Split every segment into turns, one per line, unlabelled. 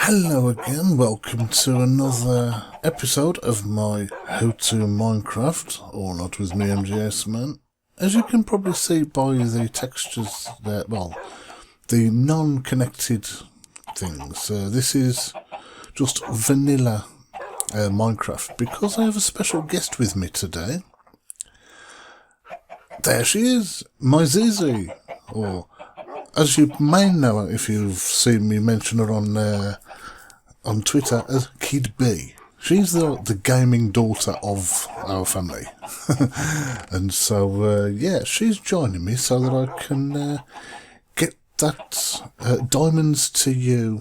Hello again, welcome to another episode of my How to Minecraft, or Not With Me MGS Man. As you can probably see by the textures there, well, the non-connected things, this is just vanilla Minecraft, because I have a special guest with me today. There she is, my Zizi, or as you may know if you've seen me mention her on Twitter as Kid B. She's the gaming daughter of our family. And so, yeah, she's joining me so that I can get that Diamonds to You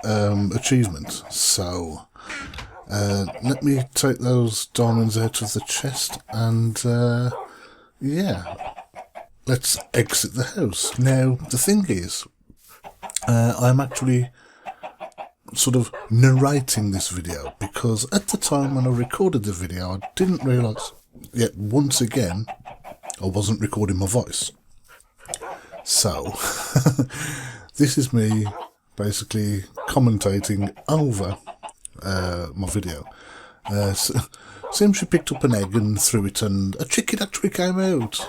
achievement. So, let me take those diamonds out of the chest and, yeah, let's exit the house. Now, the thing is, I'm actually sort of narrating this video because at the time when I recorded the video, I didn't realise yet once again I wasn't recording my voice. So, this is me basically commentating over my video. Seems she picked up an egg and threw it, and a chicken actually came out.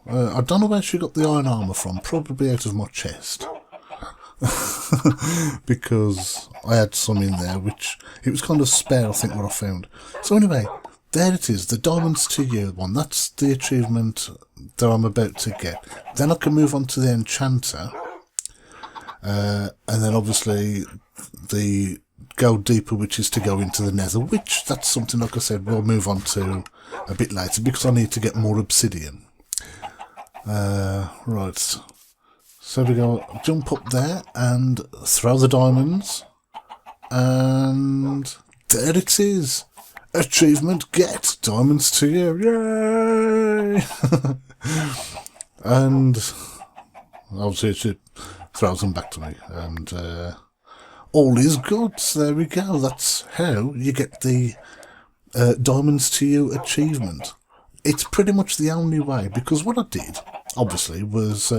I don't know where she got the iron armour from, probably out of my chest. Because I had some in there, which it was kind of spare, I think, what I found. So anyway, there it is, the Diamonds to You one. That's the achievement that I'm about to get. Then I can move on to the Enchanter, and then obviously the Go Deeper, which is to go into the Nether, which that's something, like I said, we'll move on to a bit later because I need to get more obsidian. Right. So we go jump up there and throw the diamonds, and there it is. Achievement get, Diamonds to You, yay! And obviously she throws them back to me, and all is good. So there we go. That's how you get the Diamonds to You achievement. It's pretty much the only way, because what I did, obviously, was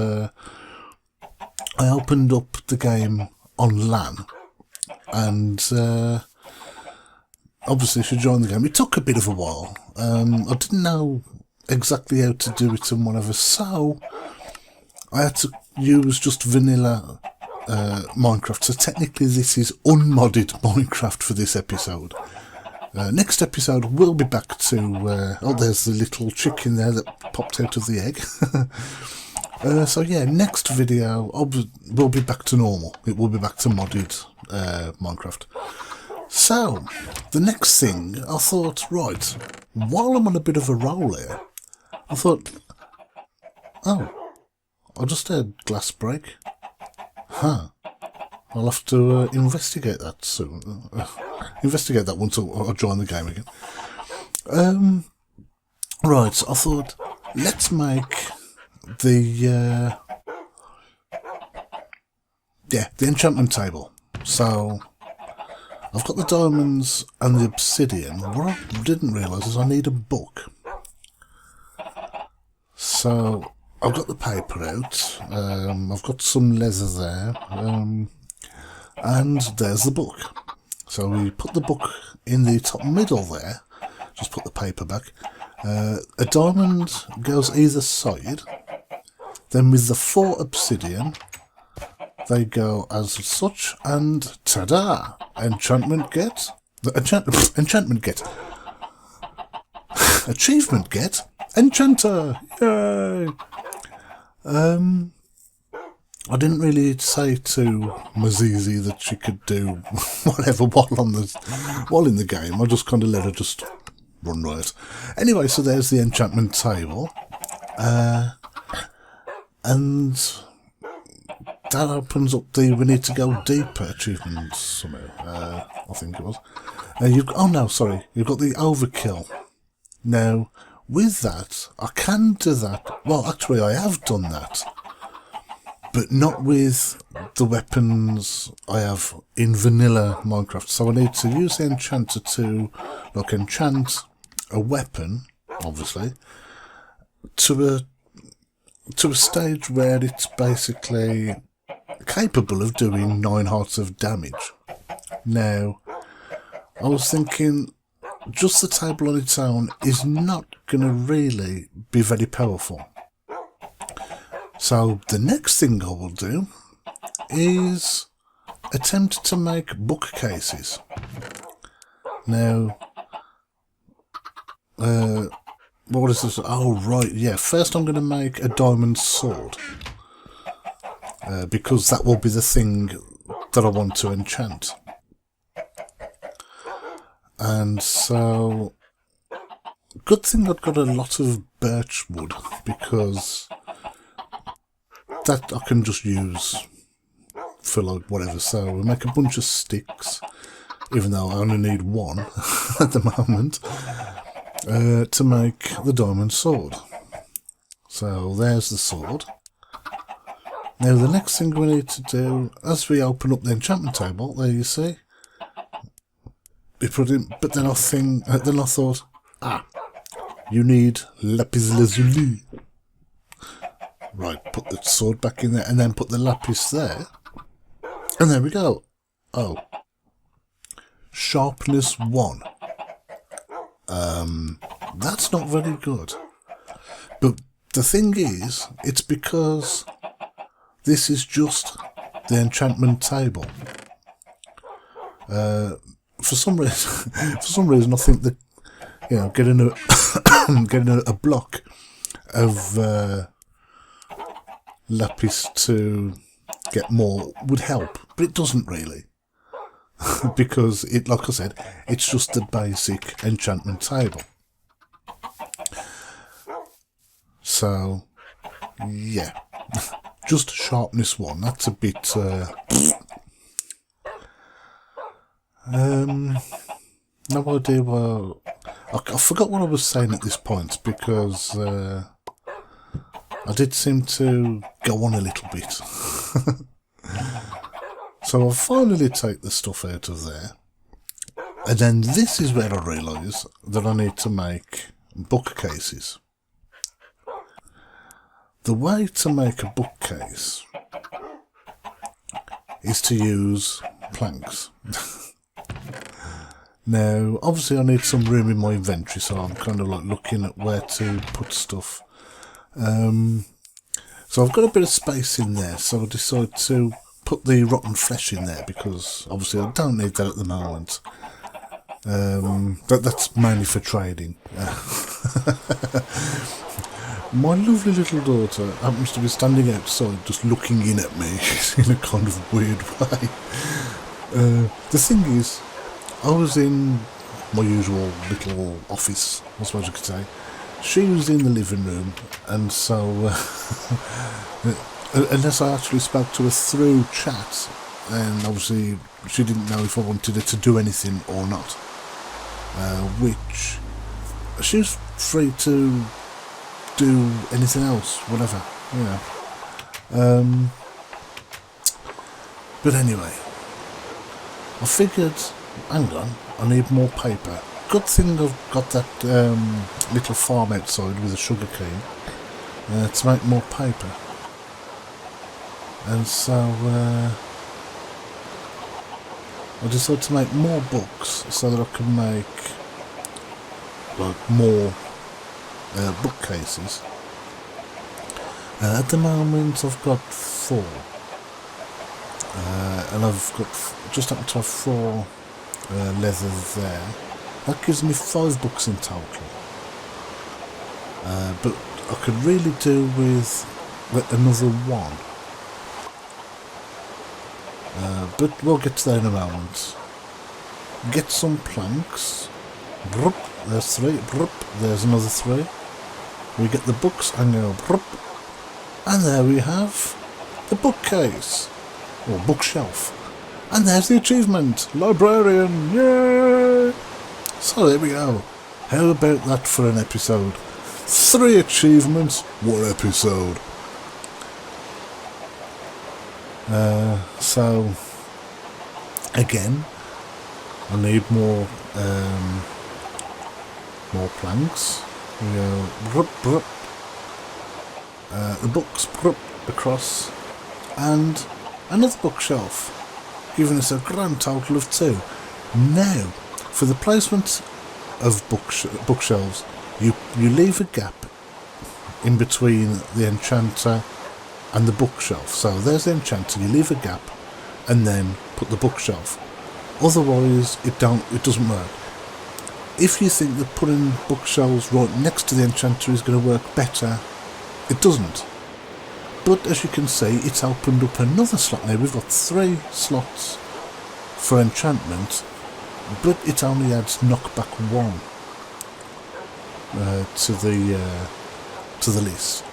I opened up the game on LAN, and obviously she joined the game. It took a bit of a while. I didn't know exactly how to do it and whatever, so I had to use just vanilla Minecraft. So technically this is unmodded Minecraft for this episode. Next episode we'll be back to, oh, there's the little chicken there that popped out of the egg. So yeah, next video we'll be back to normal. It will be back to modded Minecraft. So, the next thing, I thought, right, while I'm on a bit of a roll here, I thought, oh, I just heard glass break. Huh. I'll have to investigate that soon. Investigate that once I join the game again. Right, so I thought, let's make the enchantment table. So I've got the diamonds and the obsidian. What I didn't realise is I need a book. So I've got the paper out, I've got some leather there, and there's the book. So we put the book in the top middle there, just put the paper back. A diamond goes either side. Then with the 4 obsidian, they go as such, and ta-da! Enchantment get. Enchantment get. Achievement get. Enchanter! Yay! I didn't really say to Mazizi that she could do whatever while in the game. I just kind of let her just run riot. Anyway, so there's the enchantment table. And that opens up the we need to go deeper achievement somehow. I think it was. You've got the overkill. Now, with that, I can do that. Well, actually, I have done that, but not with the weapons I have in vanilla Minecraft. So I need to use the enchanter to enchant a weapon, obviously, to a stage where it's basically capable of doing 9 hearts of damage. Now, I was thinking just the table on its own is not going to really be very powerful. So the next thing I will do is attempt to make bookcases. Now, what is this? Oh, right, yeah. First I'm going to make a diamond sword. Because that will be the thing that I want to enchant. And so, good thing I've got a lot of birch wood, because that I can just use for like whatever. So we'll make a bunch of sticks, even though I only need one at the moment, to make the diamond sword. So there's the sword. Now the next thing we need to do, as we open up the enchantment table, there you see, we put in, but then I thought, you need lapis lazuli. Right, put the sword back in there, and then put the lapis there, and there we go. Oh, sharpness 1. That's not very good. But the thing is, it's because this is just the enchantment table. For some reason, I think that, you know, getting a block of lapis to get more would help, but it doesn't really, because it, like I said, it's just the basic enchantment table. So, yeah, just sharpness 1. That's a bit. No idea what I forgot what I was saying at this point, because I did seem to go on a little bit. So I'll finally take the stuff out of there, and then this is where I realise that I need to make bookcases. The way to make a bookcase is to use planks. Now, obviously I need some room in my inventory, so I'm kind of like looking at where to put stuff. So I've got a bit of space in there, so I decided to put the rotten flesh in there, because obviously I don't need that at the moment. That's mainly for trading. My lovely little daughter happens to be standing outside just looking in at me in a kind of weird way. The thing is, I was in my usual little office, I suppose you could say. She was in the living room, and so unless I actually spoke to her through chat, and obviously she didn't know if I wanted her to do anything or not, which she was free to do anything else, whatever, you know. But anyway, I figured, hang on, I need more paper. Good thing I've got that little farm outside with a sugar cane to make more paper. And so I decided to make more books so that I can make like more bookcases. At the moment I've got 4, and I've got just happened to have 4 leather there. That gives me 5 books in total. But I could really do with another 1. But we'll get to that in a moment. Get some planks. Brup, there's 3. Brup, there's another 3. We get the books and go brup. And there we have the bookcase. Or bookshelf. And there's the achievement. Librarian. Yay! So there we go. How about that for an episode? 3 achievements, 1 episode. So again, I need more planks. We go brup, brup. The books brup across, and another bookshelf. giving us a grand total of 2. Now, for the placement of bookshelves, you leave a gap in between the enchanter and the bookshelf. So there's the enchanter, you leave a gap and then put the bookshelf. Otherwise it doesn't work. If you think that putting bookshelves right next to the enchanter is going to work better, it doesn't. But as you can see, it's opened up another slot now. We've got 3 slots for enchantment, but it only adds knockback 1 to the list,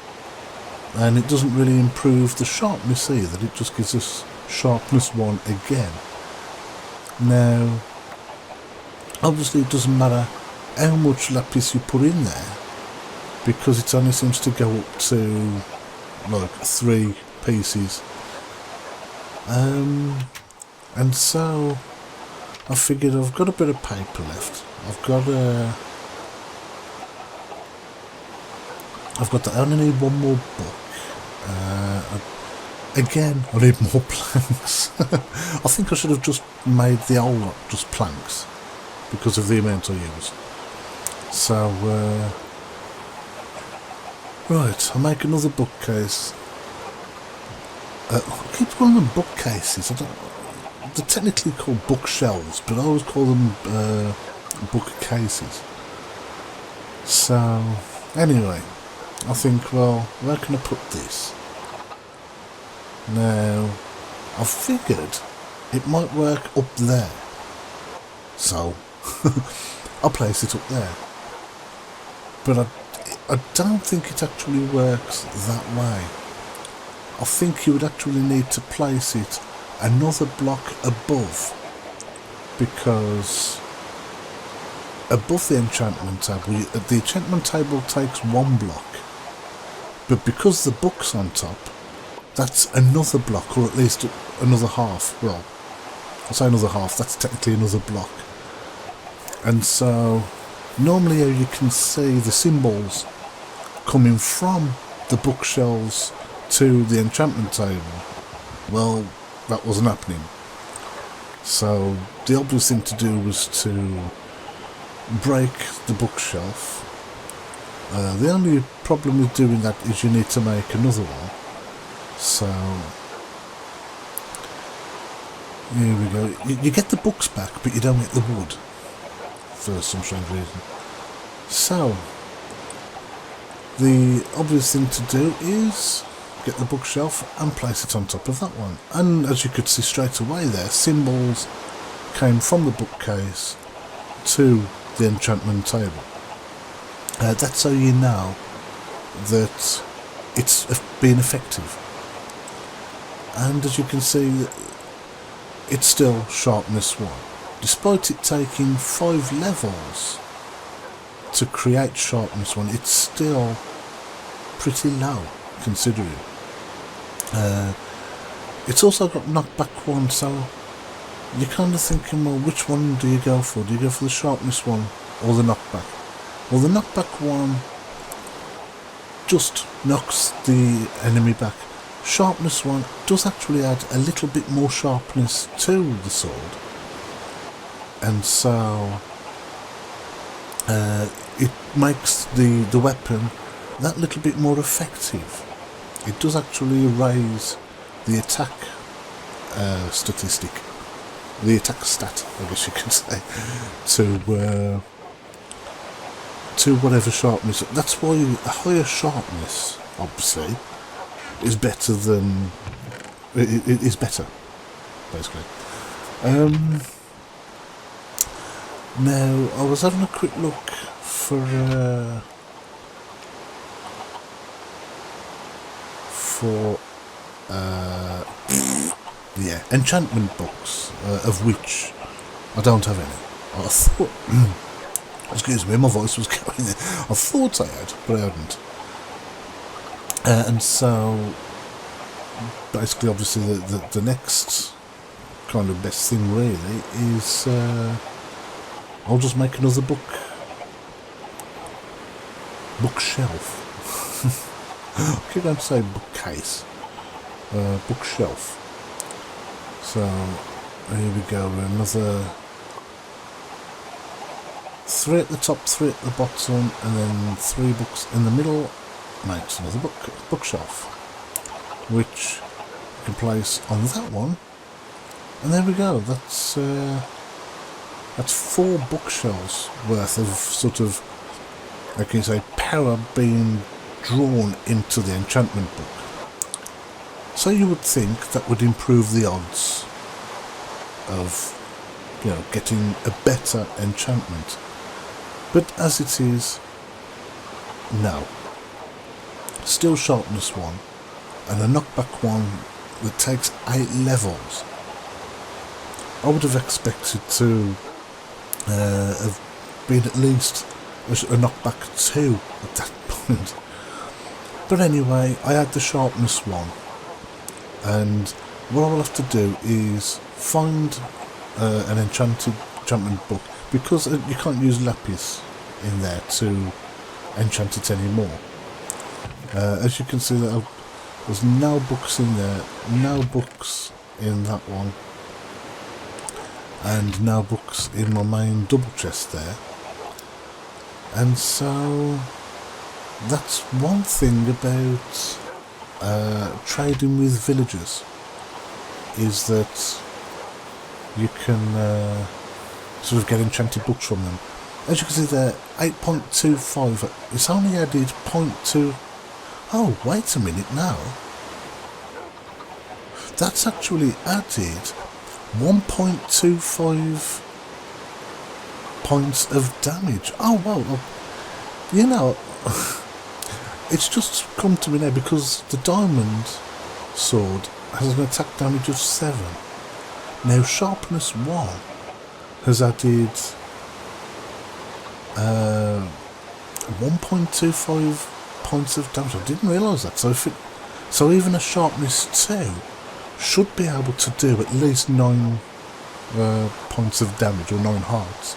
and it doesn't really improve the sharpness either. It just gives us sharpness 1 again. Now, obviously it doesn't matter how much lapis you put in there, because it only seems to go up to like 3 pieces. And so I figured I've got a bit of paper left. I only need 1 more book. Again, I need more planks. I think I should have just made the whole lot just planks because of the amount I use. So, right, I'll make another bookcase. I keep calling them bookcases. They're technically called bookshelves, but I always call them bookcases. So, anyway, I think, well, where can I put this? Now, I figured it might work up there. So, I'll place it up there. But I don't think it actually works that way. I think you would actually need to place it another block above, because above the enchantment table, the enchantment table takes 1 block, but because the book's on top, that's another block, or at least another half. Well, I say another half, that's technically another block. And so normally you can see the symbols coming from the bookshelves to the enchantment table. Well, that wasn't happening. So the obvious thing to do was to break the bookshelf. The only problem with doing that is you need to make another one. So here we go. You get the books back, but you don't get the wood for some strange reason. So the obvious thing to do is get the bookshelf and place it on top of that one. And as you could see straight away there, symbols came from the bookcase to the enchantment table. That's how you know that it's been effective. And as you can see, it's still sharpness 1. Despite it taking 5 levels to create sharpness 1, it's still pretty low considering. It's also got knockback 1, so you're kind of thinking, well, which one do you go for? Do you go for the sharpness 1 or the knockback? Well, the knockback 1 just knocks the enemy back. Sharpness 1 does actually add a little bit more sharpness to the sword, and so it makes the weapon that little bit more effective. It does actually raise the attack statistic, the attack stat, I guess you could say, to whatever sharpness. That's why a higher sharpness, obviously, is better than it is better, basically. Now I was having a quick look for enchantment books, of which I don't have any. I thought, excuse me, my voice was going there. I thought I had, but I hadn't. And so, basically, obviously, the next kind of best thing really is I'll just make another bookshelf. I keep going to say bookcase, bookshelf. So here we go, another 3 at the top, 3 at the bottom, and then 3 books in the middle makes another bookshelf, which you can place on that one, and there we go. That's 4 bookshelves worth of sort of, how can you say, power being drawn into the enchantment book. So you would think that would improve the odds of, you know, getting a better enchantment. But as it is, no. Still sharpness 1, and a knockback 1 that takes 8 levels. I would have expected to have been at least a knockback 2 at that point. But anyway, I had the sharpness 1, and what I will have to do is find an enchantment book, because you can't use lapis in there to enchant it anymore. As you can see, there's no books in there, no books in that one, and no books in my main double chest there. And so that's one thing about trading with villagers, is that you can sort of get enchanted books from them. As you can see there, 8.25, it's only added 0.2. Oh, wait a minute now. That's actually added 1.25 points of damage. Oh, wow. You know, it's just come to me now, because the diamond sword has an attack damage of 7. Now, sharpness 1 has added 1.25 points of damage. I didn't realise that. So even a sharpness 2 should be able to do at least 9 points of damage, or 9 hearts.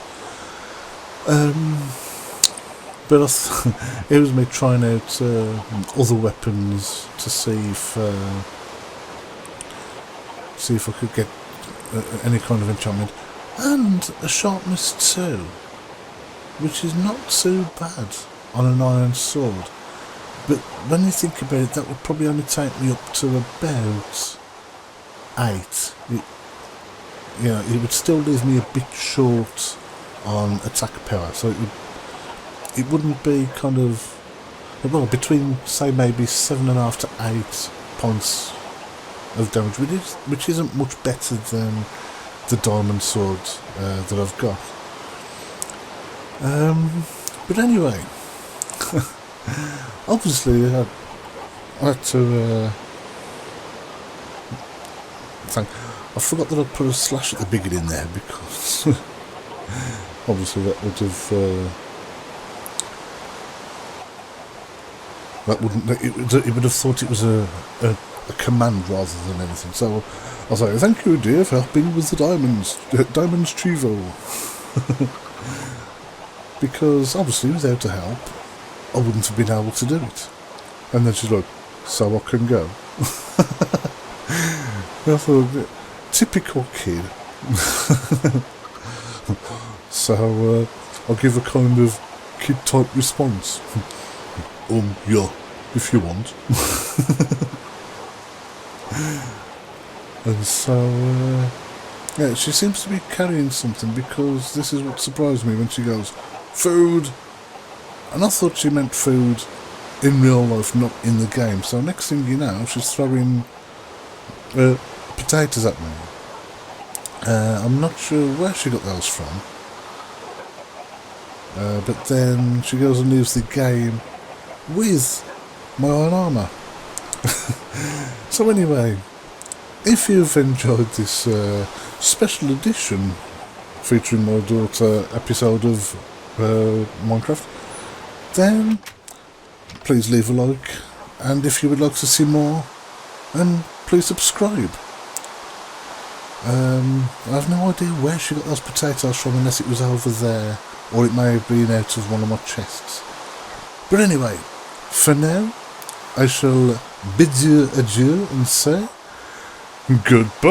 But it was me trying out other weapons to see if I could get any kind of enchantment, and a sharpness 2, which is not too bad on an iron sword. But when you think about it, that would probably only take me up to about 8. It would still leave me a bit short on attack power, so it wouldn't be kind of, well, between, say, maybe 7.5 to 8 points of damage, which isn't much better than the diamond sword that I've got. But anyway, obviously I had to I forgot that I put a slash at the beginning there, because obviously that would have it would have thought it was a command rather than anything. So I'll say, thank you, dear, for helping with the diamonds Chivo. Because obviously without her help I wouldn't have been able to do it. And then she's like, so I can go. I thought, typical kid. So I'll give a kind of kid type response. Yeah, if you want. And so yeah, she seems to be carrying something, because this is what surprised me when she goes, food, and I thought she meant food in real life, not in the game. So next thing you know, she's throwing potatoes at me. I'm not sure where she got those from, but then she goes and leaves the game with my iron armour. So anyway, if you've enjoyed this special edition featuring my daughter episode of Minecraft, then please leave a like, and if you would like to see more, then please subscribe. I have no idea where she got those potatoes from, unless it was over there, or it may have been out of one of my chests. But anyway, for now, I shall bid you adieu and say goodbye.